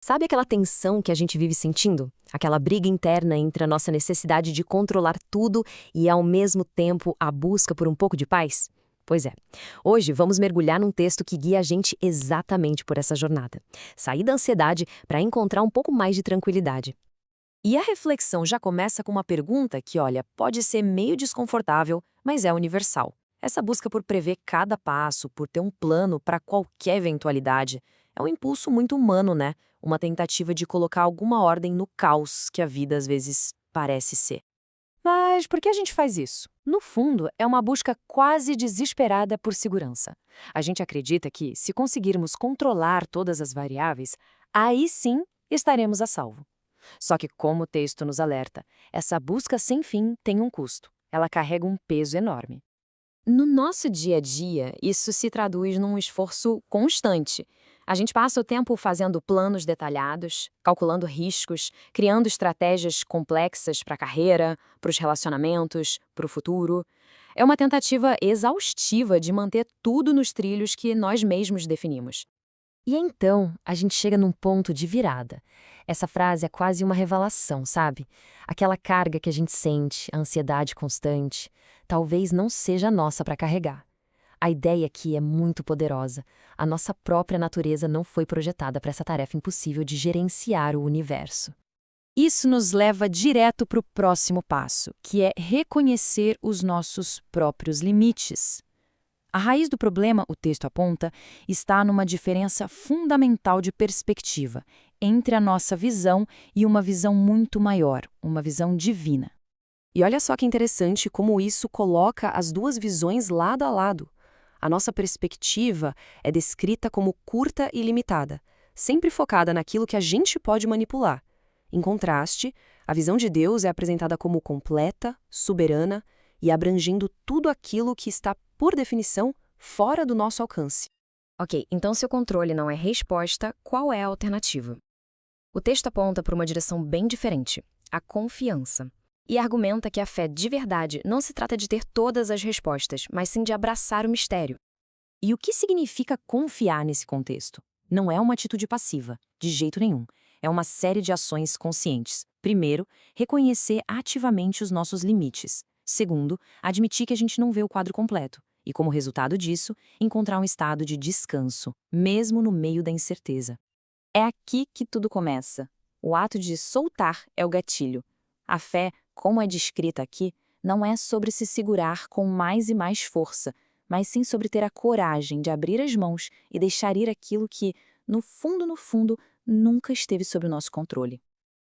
Sabe aquela tensão que a gente vive sentindo? Aquela briga interna entre a nossa necessidade de controlar tudo e, ao mesmo tempo, a busca por um pouco de paz? Pois é, hoje vamos mergulhar num texto que guia a gente exatamente por essa jornada. Sair da ansiedade para encontrar um pouco mais de tranquilidade. E a reflexão já começa com uma pergunta que, olha, pode ser meio desconfortável, mas é universal. Essa busca por prever cada passo, por ter um plano para qualquer eventualidade, é um impulso muito humano, né? Uma tentativa de colocar alguma ordem no caos que a vida às vezes parece ser. Mas por que a gente faz isso? No fundo, é uma busca quase desesperada por segurança. A gente acredita que, se conseguirmos controlar todas as variáveis, aí sim estaremos a salvo. Só que, como o texto nos alerta, essa busca sem fim tem um custo. Ela carrega um peso enorme. No nosso dia a dia, isso se traduz num esforço constante. A gente passa o tempo fazendo planos detalhados, calculando riscos, criando estratégias complexas para a carreira, para os relacionamentos, para o futuro. É uma tentativa exaustiva de manter tudo nos trilhos que nós mesmos definimos. E então, a gente chega num ponto de virada. Essa frase é quase uma revelação, sabe? Aquela carga que a gente sente, a ansiedade constante, talvez não seja nossa para carregar. A ideia aqui é muito poderosa. A nossa própria natureza não foi projetada para essa tarefa impossível de gerenciar o universo. Isso nos leva direto para o próximo passo, que é reconhecer os nossos próprios limites. A raiz do problema, o texto aponta, está numa diferença fundamental de perspectiva entre a nossa visão e uma visão muito maior, uma visão divina. E olha só que interessante como isso coloca as duas visões lado a lado. A nossa perspectiva é descrita como curta e limitada, sempre focada naquilo que a gente pode manipular. Em contraste, a visão de Deus é apresentada como completa, soberana e abrangendo tudo aquilo que está, por definição, fora do nosso alcance. Ok, então se o controle não é resposta, qual é a alternativa? O texto aponta para uma direção bem diferente, a confiança. E argumenta que a fé de verdade não se trata de ter todas as respostas, mas sim de abraçar o mistério. E o que significa confiar nesse contexto? Não é uma atitude passiva, de jeito nenhum. É uma série de ações conscientes. Primeiro, reconhecer ativamente os nossos limites. Segundo, admitir que a gente não vê o quadro completo. E, como resultado disso, encontrar um estado de descanso, mesmo no meio da incerteza. É aqui que tudo começa. O ato de soltar é o gatilho. A fé, como é descrita aqui, não é sobre se segurar com mais e mais força, mas sim sobre ter a coragem de abrir as mãos e deixar ir aquilo que, no fundo, nunca esteve sob o nosso controle.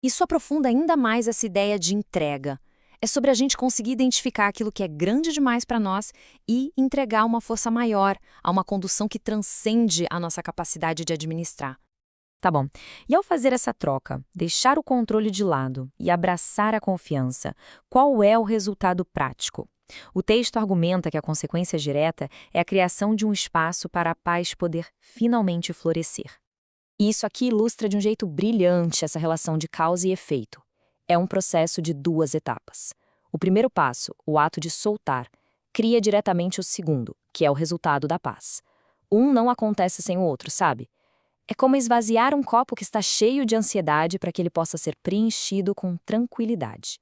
Isso aprofunda ainda mais essa ideia de entrega. É sobre a gente conseguir identificar aquilo que é grande demais para nós e entregar uma força maior, a uma condução que transcende a nossa capacidade de administrar. Tá bom. E ao fazer essa troca, deixar o controle de lado e abraçar a confiança, qual é o resultado prático? O texto argumenta que a consequência direta é a criação de um espaço para a paz poder finalmente florescer. E isso aqui ilustra de um jeito brilhante essa relação de causa e efeito. É um processo de duas etapas. O primeiro passo, o ato de soltar, cria diretamente o segundo, que é o resultado da paz. Um não acontece sem o outro, sabe? É como esvaziar um copo que está cheio de ansiedade para que ele possa ser preenchido com tranquilidade.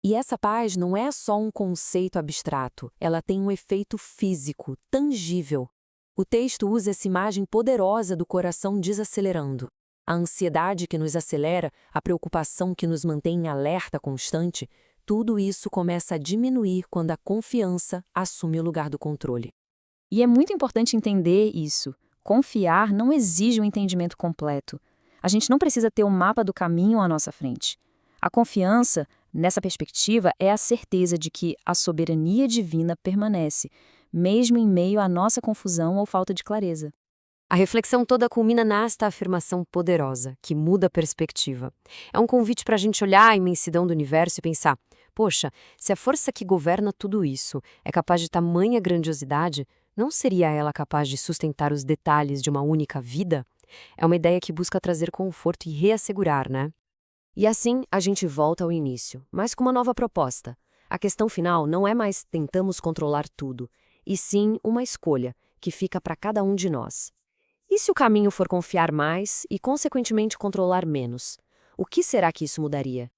E essa paz não é só um conceito abstrato, ela tem um efeito físico, tangível. O texto usa essa imagem poderosa do coração desacelerando. A ansiedade que nos acelera, a preocupação que nos mantém em alerta constante, tudo isso começa a diminuir quando a confiança assume o lugar do controle. E é muito importante entender isso. Confiar não exige um entendimento completo. A gente não precisa ter o mapa do caminho à nossa frente. A confiança, nessa perspectiva, é a certeza de que a soberania divina permanece, mesmo em meio à nossa confusão ou falta de clareza. A reflexão toda culmina nesta afirmação poderosa, que muda a perspectiva. É um convite para a gente olhar a imensidão do universo e pensar, poxa, se a força que governa tudo isso é capaz de tamanha grandiosidade, não seria ela capaz de sustentar os detalhes de uma única vida? É uma ideia que busca trazer conforto e reassegurar, né? E assim, a gente volta ao início, mas com uma nova proposta. A questão final não é mais tentamos controlar tudo, e sim uma escolha que fica para cada um de nós. E se o caminho for confiar mais e, consequentemente, controlar menos? O que será que isso mudaria?